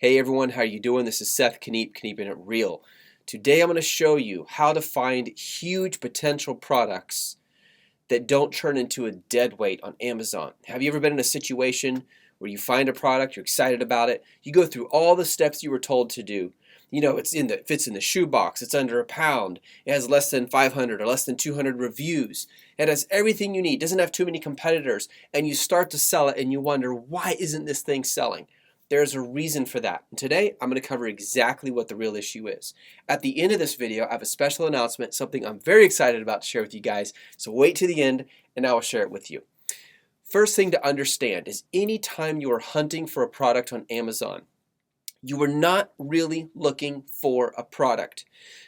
Hey everyone, how you doing? This is Seth, Kniep'n It Real. Today I'm going to show you how to find huge potential products that don't turn into a dead weight on Amazon. Have you ever been in a situation where you find a product, you're excited about it, you go through all the steps you were told to do. You know, it fits in the shoebox, it's under a pound, it has less than 500 or less than 200 reviews, it has everything you need, doesn't have too many competitors, and you start to sell it and you wonder, why isn't this thing selling? There's a reason for that. And today, I'm going to cover exactly what the real issue is. At the end of this video, I have a special announcement, something I'm very excited about to share with you guys. So wait to the end, and I will share it with you. First thing to understand is anytime you are hunting for a product on Amazon, you are not really looking for a product.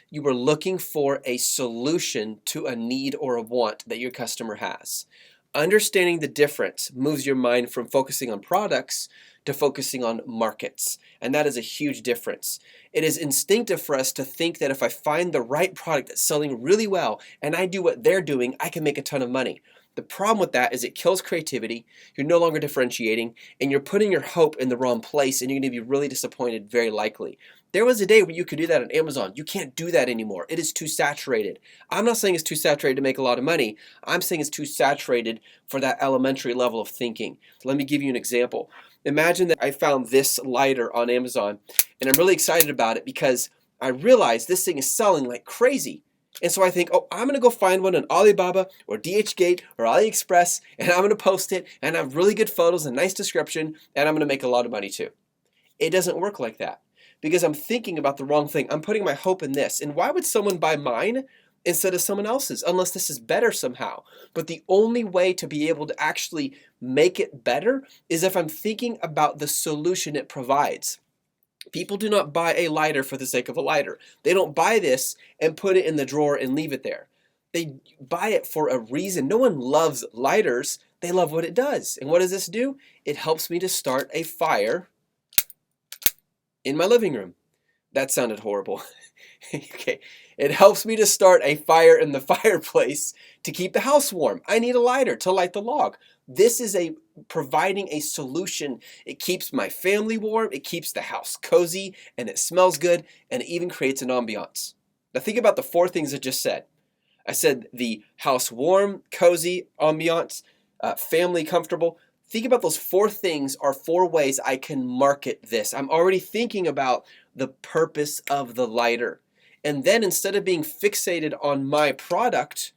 You are looking for a solution to a need or a want that your customer has. Understanding the difference moves your mind from focusing on products to focusing on markets, and that is a huge difference. It is instinctive for us to think that if I find the right product that's selling really well and I do what they're doing, I can make a ton of money. The problem with that is it kills creativity, you're no longer differentiating, and you're putting your hope in the wrong place, and you're going to be really disappointed very likely. There was a day where you could do that on Amazon. You can't do that anymore. It is too saturated. I'm not saying it's too saturated to make a lot of money. I'm saying it's too saturated for that elementary level of thinking. Let me give you an example. Imagine that I found this lighter on Amazon, and I'm really excited about it because I realized this thing is selling like crazy. And so I think, oh, I'm going to go find one on Alibaba or DHgate or AliExpress, and I'm going to post it, and have really good photos and nice description, and I'm going to make a lot of money too. It doesn't work like that because I'm thinking about the wrong thing. I'm putting my hope in this. And why would someone buy mine instead of someone else's unless this is better somehow? But the only way to be able to actually make it better is if I'm thinking about the solution it provides. People do not buy a lighter for the sake of a lighter. They don't buy this and put it in the drawer and leave it there. They buy it for a reason. No one loves lighters. They love what it does. And what does this do? It helps me to start a fire in my living room. That sounded horrible. Okay. It helps me to start a fire in the fireplace to keep the house warm. I need a lighter to light the log. This is providing a solution. It keeps my family warm, it keeps the house cozy, and it smells good, and it even creates an ambiance. Now think about the four things I just said. I said the house warm, cozy, ambiance, family comfortable. Think about those four things are four ways I can market this. I'm already thinking about the purpose of the lighter. And then instead of being fixated on my product,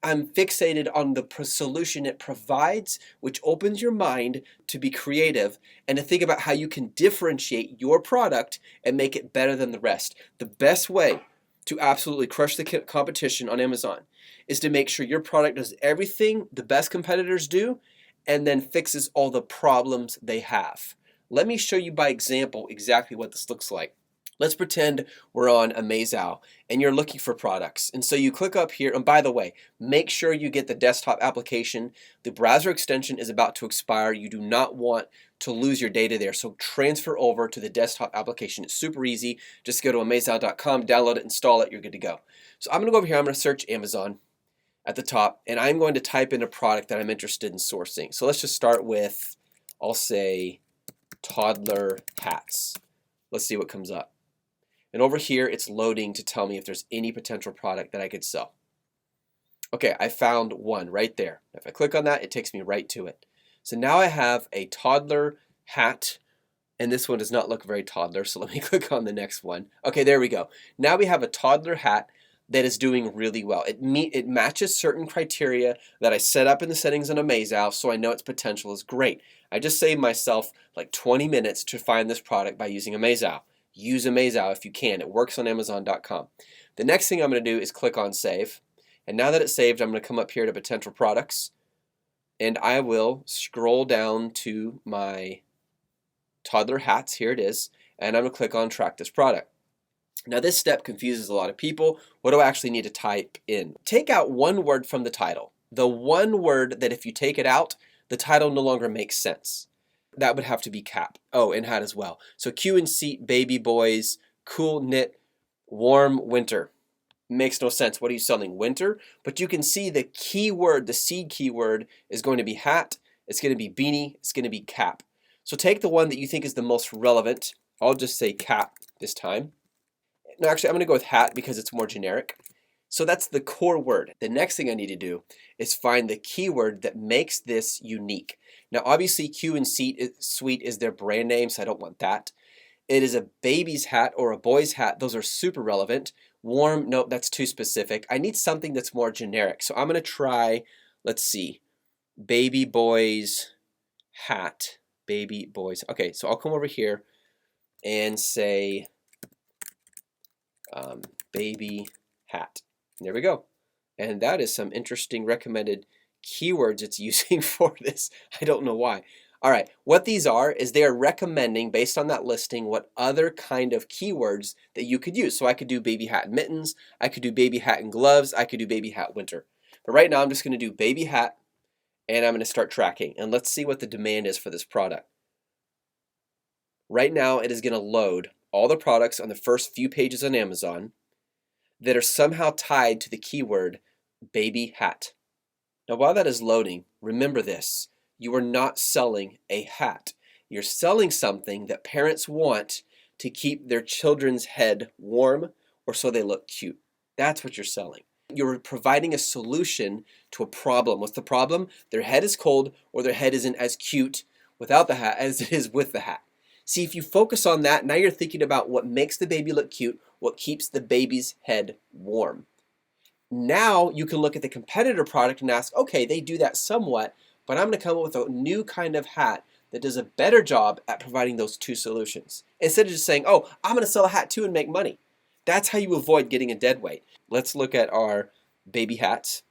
I'm fixated on the solution it provides, which opens your mind to be creative and to think about how you can differentiate your product and make it better than the rest. The best way to absolutely crush the competition on Amazon is to make sure your product does everything the best competitors do and then fixes all the problems they have. Let me show you by example exactly what this looks like. Let's pretend we're on a Mazeout and you're looking for products. And so you click up here, and by the way, make sure you get the desktop application. The browser extension is about to expire. You do not want to lose your data there. So transfer over to the desktop application. It's super easy. Just go to Mazeout.com, download it, install it, you're good to go. So I'm gonna go over here, I'm gonna search Amazon at the top, and I'm going to type in a product that I'm interested in sourcing. So let's just start with, I'll say, toddler hats. Let's see what comes up. And over here, it's loading to tell me if there's any potential product that I could sell. Okay, I found one right there. If I click on that, it takes me right to it. So now I have a toddler hat, and this one does not look very toddler, so let me click on the next one. Okay, there we go. Now we have a toddler hat that is doing really well. It matches certain criteria that I set up in the settings on a Mazeout, so I know its potential is great. I just saved myself like 20 minutes to find this product by using a Mazeout. Use a Mazeout if you can. It works on Amazon.com. The next thing I'm going to do is click on Save. And now that it's saved, I'm going to come up here to Potential Products. And I will scroll down to my toddler hats. Here it is. And I'm going to click on Track This Product. Now this step confuses a lot of people. What do I actually need to type in? Take out one word from the title. The one word that if you take it out, the title no longer makes sense. That would have to be cap. Oh, and hat as well. So Q and seat, baby boys, cool knit, warm winter. Makes no sense. What are you selling? Winter? But you can see the keyword, the seed keyword is going to be hat, it's going to be beanie, it's going to be cap. So take the one that you think is the most relevant I'll just say cat this time. No, actually, I'm going to go with hat because it's more generic. So that's the core word. The next thing I need to do is find the keyword that makes this unique. Now, obviously, Q and Sweet is their brand name, so I don't want that. It is a baby's hat or a boy's hat. Those are super relevant. Warm, nope, that's too specific. I need something that's more generic. So I'm going to try, let's see, baby boy's hat. Baby boy's. Okay, so I'll come over here and say baby hat. There we go. And that is some interesting recommended keywords it's using for this. I don't know why. All right, what these are is they are recommending, based on that listing, what other kind of keywords that you could use. So I could do baby hat and mittens, I could do baby hat and gloves, I could do baby hat winter. But right now I'm just going to do baby hat, and I'm going to start tracking. And let's see what the demand is for this product. Right now it is going to load all the products on the first few pages on Amazon that are somehow tied to the keyword baby hat. Now while that is loading, remember this. You are not selling a hat. You're selling something that parents want to keep their children's head warm or so they look cute. That's what you're selling. You're providing a solution to a problem. What's the problem? Their head is cold or their head isn't as cute without the hat as it is with the hat. See, if you focus on that, now you're thinking about what makes the baby look cute, what keeps the baby's head warm. Now you can look at the competitor product and ask, okay, they do that somewhat, but I'm going to come up with a new kind of hat that does a better job at providing those two solutions. Instead of just saying, oh, I'm going to sell a hat too and make money. That's how you avoid getting a dead weight. Let's look at our baby hats.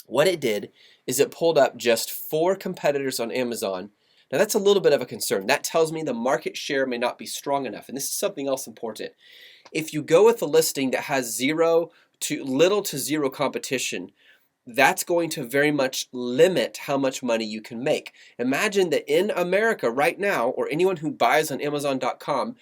What it did is it pulled up just 4 competitors on Amazon. Now that's a little bit of a concern. That tells me the market share may not be strong enough. And this is something else important. If you go with a listing that has little to zero competition, that's going to very much limit how much money you can make. Imagine that in America right now, or anyone who buys on Amazon.com,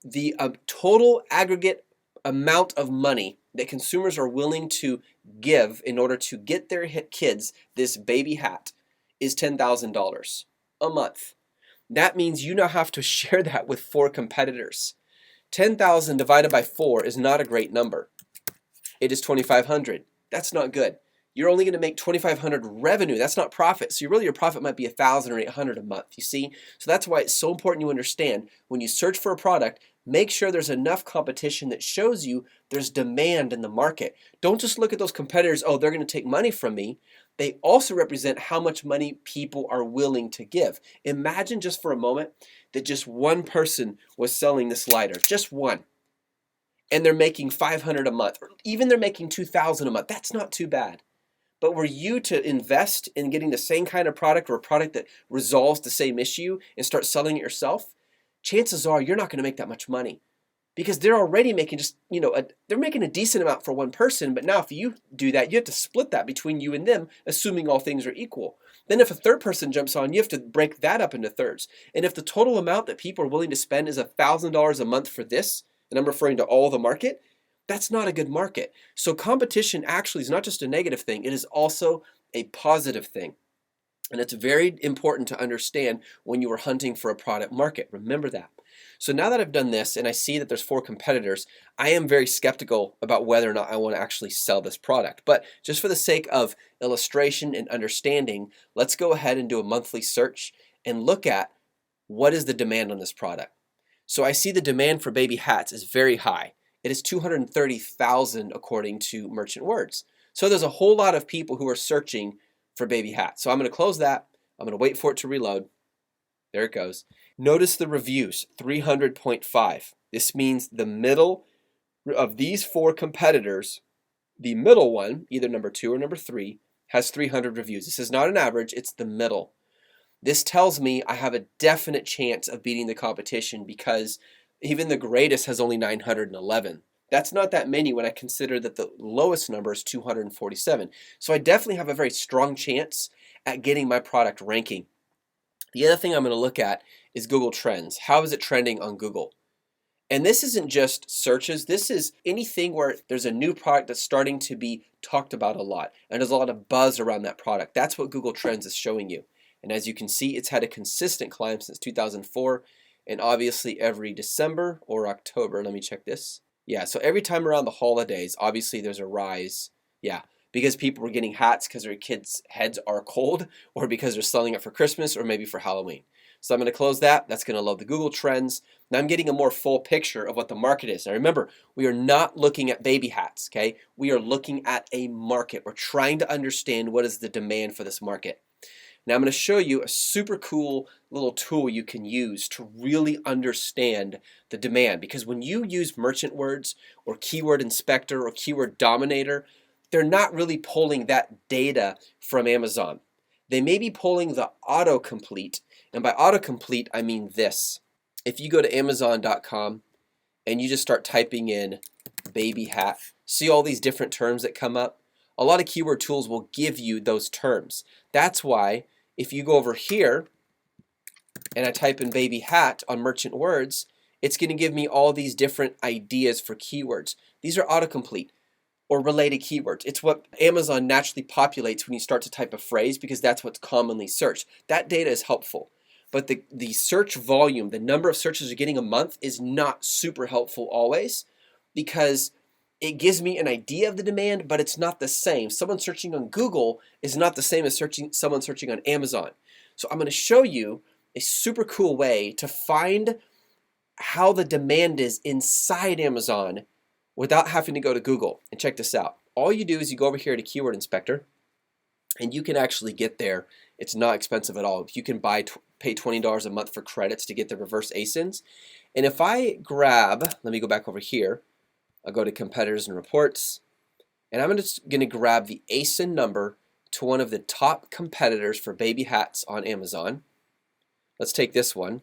the total aggregate amount of money that consumers are willing to give in order to get their kids this baby hat is $10,000 a month. That means you now have to share that with 4 competitors. 10,000 divided by 4 is not a great number. It is 2,500. That's not good. You're only going to make 2,500 revenue. That's not profit. So your profit might be 1,000 or 800 a month. You see? So that's why it's so important you understand when you search for a product, make sure there's enough competition that shows you there's demand in the market. Don't just look at those competitors, oh, they're going to take money from me. They also represent how much money people are willing to give. Imagine just for a moment that just one person was selling this lighter, just one, and they're making 500 a month, or even they're making 2,000 a month. That's not too bad. But were you to invest in getting the same kind of product or a product that resolves the same issue and start selling it yourself, chances are you're not going to make that much money because they're already making they're making a decent amount for one person. But now if you do that, you have to split that between you and them, assuming all things are equal. Then if a third person jumps on, you have to break that up into thirds. And if the total amount that people are willing to spend is $1,000 a month for this, and I'm referring to all the market, that's not a good market. So competition actually is not just a negative thing, it is also a positive thing. And it's very important to understand when you are hunting for a product market. Remember that. So now that I've done this and I see that there's 4 competitors, I am very skeptical about whether or not I want to actually sell this product. But just for the sake of illustration and understanding, let's go ahead and do a monthly search and look at what is the demand on this product. So I see the demand for baby hats is very high. It is 230,000 according to Merchant Words. So there's a whole lot of people who are searching for baby hats. So I'm going to close that. I'm going to wait for it to reload. There it goes. Notice the reviews, 300.5. This means the middle of these 4 competitors, the middle one, either number 2 or number 3, has 300 reviews. This is not an average, it's the middle. This tells me I have a definite chance of beating the competition because even the greatest has only 911. That's not that many when I consider that the lowest number is 247. So I definitely have a very strong chance at getting my product ranking. The other thing I'm going to look at is Google Trends. How is it trending on Google? And this isn't just searches. This is anything where there's a new product that's starting to be talked about a lot. And there's a lot of buzz around that product. That's what Google Trends is showing you. And as you can see, it's had a consistent climb since 2004. and obviously every December or October. Let me check this. Yeah, so every time around the holidays, obviously there's a rise. Yeah, because people were getting hats because their kids' heads are cold, or because they're selling it for Christmas, or maybe for Halloween. So I'm going to close that. That's going to load the Google Trends. Now I'm getting a more full picture of what the market is. Now remember, we are not looking at baby hats, okay? We are looking at a market. We're trying to understand what is the demand for this market. Now I'm going to show you a super cool little tool you can use to really understand the demand, because when you use merchant words or keyword inspector or keyword dominator, they're not really pulling that data from Amazon. They may be pulling the autocomplete, and by autocomplete I mean this. If you go to Amazon.com and you just start typing in baby hat, see all these different terms that come up? A lot of keyword tools will give you those terms. That's why if you go over here and I type in baby hat on merchant words, it's going to give me all these different ideas for keywords. These are autocomplete or related keywords. It's what Amazon naturally populates when you start to type a phrase, because that's what's commonly searched. That data is helpful. But the search volume, the number of searches you're getting a month, is not super helpful always, because it gives me an idea of the demand, but it's not the same. Someone searching on Google is not the same as someone searching on Amazon. So I'm going to show you a super cool way to find how the demand is inside Amazon without having to go to Google. And check this out. All you do is you go over here to Keyword Inspector, and you can actually get there. It's not expensive at all. You can pay $20 a month for credits to get the reverse ASINs. And if I grab, let me go back over here. I'll go to competitors and reports, and I'm just going to grab the ASIN number to one of the top competitors for baby hats on Amazon. Let's take this one.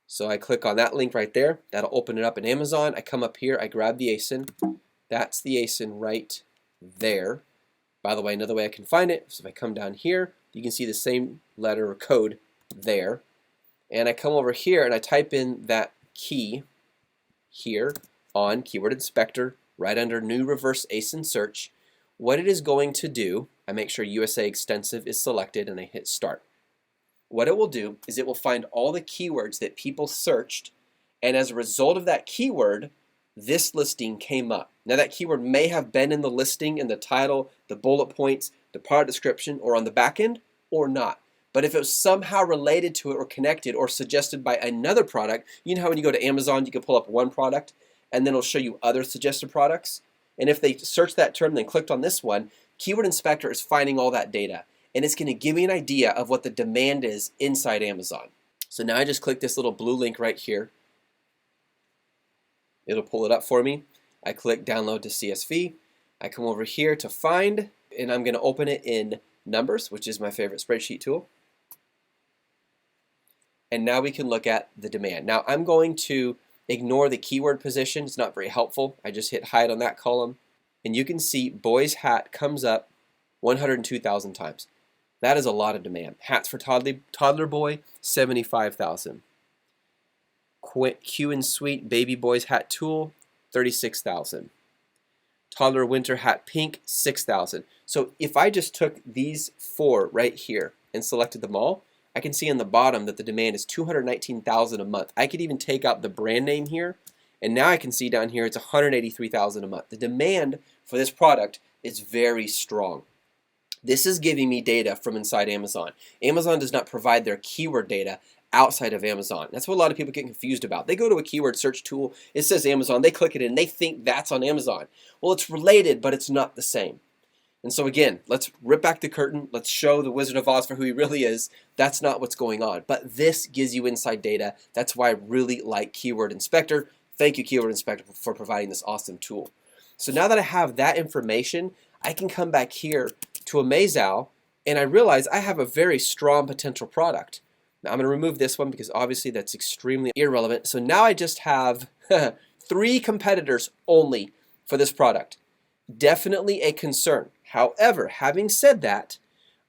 So I click on that link right there. That'll open it up in Amazon. I come up here, I grab the ASIN. That's the ASIN right there. By the way, another way I can find it, so if I come down here, you can see the same letter or code there. And I come over here and I type in that key here on Keyword Inspector, right under New Reverse ASIN Search. What it is going to do, I make sure USA Extensive is selected and I hit Start. What it will do is it will find all the keywords that people searched, and as a result of that keyword, this listing came up. Now that keyword may have been in the listing, in the title, the bullet points, the product description, or on the back end, or not. But if it was somehow related to it or connected or suggested by another product, you know how when you go to Amazon you can pull up one product and then it'll show you other suggested products? And if they search that term and then clicked on this one, Keyword Inspector is finding all that data, and it's going to give me an idea of what the demand is inside Amazon. So now I just click this little blue link right here. It'll pull it up for me. I click download to CSV. I come over here to find, and I'm going to open it in Numbers, which is my favorite spreadsheet tool. And now we can look at the demand. Now I'm going to ignore the keyword position. It's not very helpful. I just hit hide on that column, and you can see boy's hat comes up 102,000 times. That is a lot of demand. Hats for toddler boy, 75,000. Q and Sweet baby boy's hat tool, 36,000. Toddler winter hat pink, 6,000. So if I just took these four right here and selected them all, I can see on the bottom that the demand is 219,000 a month. I could even take out the brand name here, and now I can see down here it's 183,000 a month. The demand for this product is very strong. This is giving me data from inside Amazon. Amazon does not provide their keyword data outside of Amazon. That's what a lot of people get confused about. They go to a keyword search tool, it says Amazon, they click it in, they think that's on Amazon. Well, it's related, but it's not the same. And so again, let's rip back the curtain, let's show the Wizard of Oz for who he really is. That's not what's going on, but this gives you inside data. That's why I really like Keyword Inspector. Thank you, Keyword Inspector, for providing this awesome tool. So now that I have that information, I can come back here to a Mazeout, and I realize I have a very strong potential product. Now I'm going to remove this one because obviously that's extremely irrelevant. So now I just have 3 competitors only for this product. Definitely a concern. However, having said that,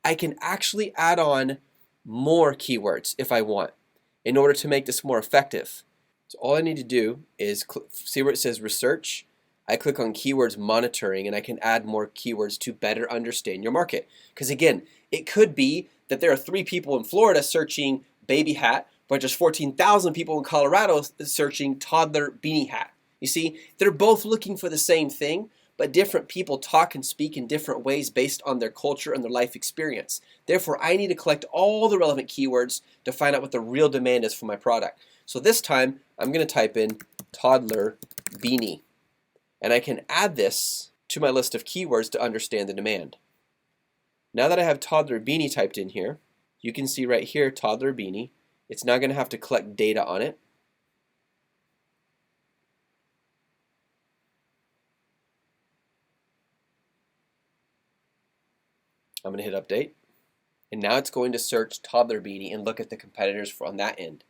I can actually add on more keywords if I want in order to make this more effective. So all I need to do is see where it says research. I click on keywords monitoring, and I can add more keywords to better understand your market. Because again, it could be that there are 3 people in Florida searching baby hat, but there's 14,000 people in Colorado searching toddler beanie hat. You see, they're both looking for the same thing, but different people talk and speak in different ways based on their culture and their life experience. Therefore, I need to collect all the relevant keywords to find out what the real demand is for my product. So this time, I'm going to type in toddler beanie, and I can add this to my list of keywords to understand the demand. Now that I have toddler beanie typed in here, you can see right here, toddler beanie. It's now going to have to collect data on it. I'm going to hit update, and now it's going to search toddler beanie and look at the competitors on that end.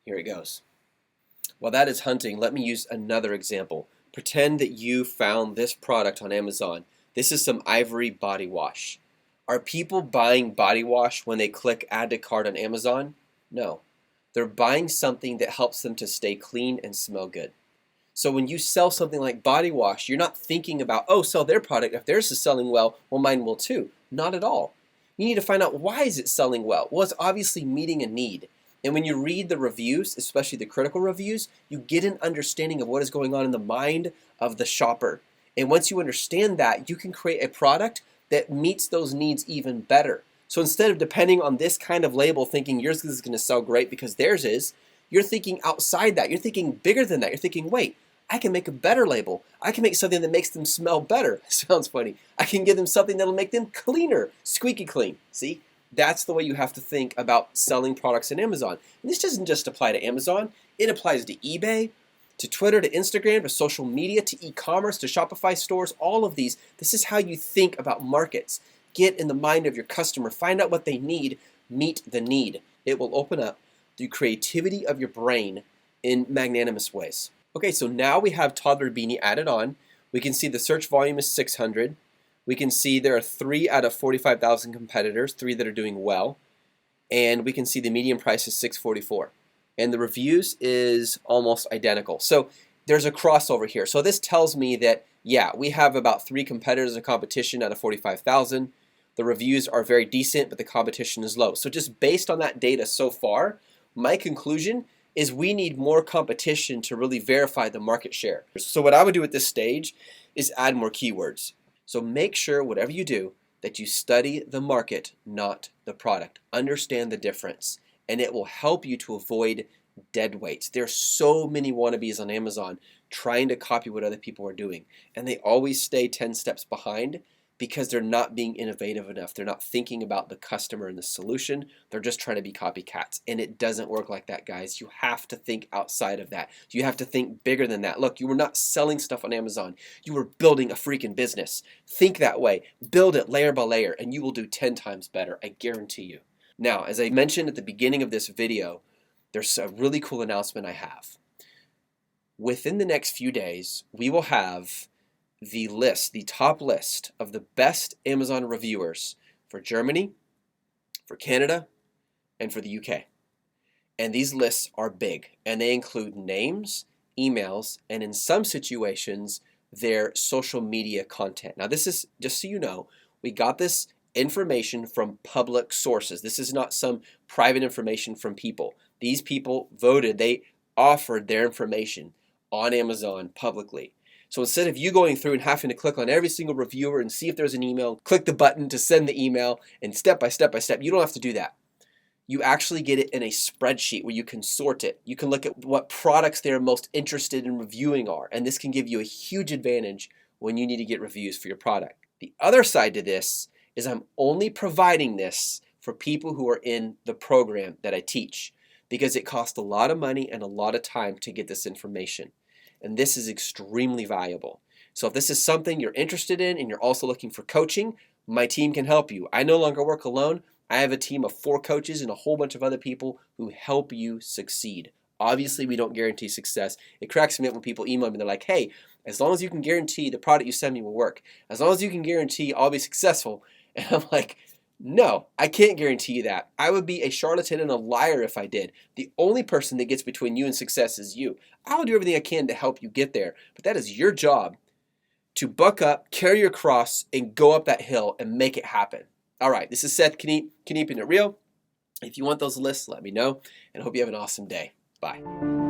Here it goes. While that is hunting, let me use another example. Pretend that you found this product on Amazon. This is some ivory body wash. Are people buying body wash when they click add to cart on Amazon? No. They're buying something that helps them to stay clean and smell good. So when you sell something like body wash, you're not thinking about, oh, sell their product. If theirs is selling well mine will too. Not at all. You need to find out, why is it selling well? Well, it's obviously meeting a need. And when you read the reviews, especially the critical reviews, you get an understanding of what is going on in the mind of the shopper. And once you understand that, you can create a product that meets those needs even better. So instead of depending on this kind of label, thinking yours is going to sell great because theirs is, you're thinking outside that. You're thinking bigger than that. You're thinking, wait, I can make a better label. I can make something that makes them smell better. Sounds funny. I can give them something that'll make them cleaner, squeaky clean. See? That's the way you have to think about selling products on Amazon. And this doesn't just apply to Amazon. It applies to eBay, to Twitter, to Instagram, to social media, to e-commerce, to Shopify stores, all of these. This is how you think about markets. Get in the mind of your customer. Find out what they need. Meet the need. It will open up the creativity of your brain in magnanimous ways. Okay, so now we have toddler beanie added on. We can see the search volume is 600. We can see there are 3 out of 45,000 competitors, 3 that are doing well. And we can see the median price is $6.44. And the reviews is almost identical. So there's a crossover here. So this tells me that, yeah, we have about 3 competitors in competition out of 45,000. The reviews are very decent, but the competition is low. So just based on that data so far, my conclusion is we need more competition to really verify the market share. So what I would do at this stage is add more keywords. So make sure, whatever you do, that you study the market, not the product. Understand the difference, and it will help you to avoid dead weights. There are so many wannabes on Amazon trying to copy what other people are doing, and they always stay 10 steps behind because they're not being innovative enough. They're not thinking about the customer and the solution. They're just trying to be copycats, and it doesn't work like that, guys. You have to think outside of that. You have to think bigger than that. Look, you were not selling stuff on Amazon. You were building a freaking business. Think that way. Build it layer by layer, and you will do 10 times better. I guarantee you. Now, as I mentioned at the beginning of this video, there's a really cool announcement I have. Within the next few days, we will have the top list of the best Amazon reviewers for Germany, for Canada, and for the UK. And these lists are big, and they include names, emails, and in some situations, their social media content. Now this is, just so you know, we got this information from public sources. This is not some private information from people. These people voted, they offered their information on Amazon publicly. So instead of you going through and having to click on every single reviewer and see if there's an email, click the button to send the email, and step by step, you don't have to do that. You actually get it in a spreadsheet where you can sort it. You can look at what products they're most interested in reviewing are, and this can give you a huge advantage when you need to get reviews for your product. The other side to this is I'm only providing this for people who are in the program that I teach because it costs a lot of money and a lot of time to get this information. And this is extremely valuable. So if this is something you're interested in and you're also looking for coaching, my team can help you. I no longer work alone. I have a team of 4 coaches and a whole bunch of other people who help you succeed. Obviously, we don't guarantee success. It cracks me up when people email me. They're like, hey, as long as you can guarantee the product you send me will work, as long as you can guarantee I'll be successful. And I'm like, no, I can't guarantee you that. I would be a charlatan and a liar if I did. The only person that gets between you and success is you. I will do everything I can to help you get there, but that is your job to buck up, carry your cross, and go up that hill and make it happen. All right, this is Seth Kniep'n It Real. If you want those lists, let me know, and I hope you have an awesome day. Bye.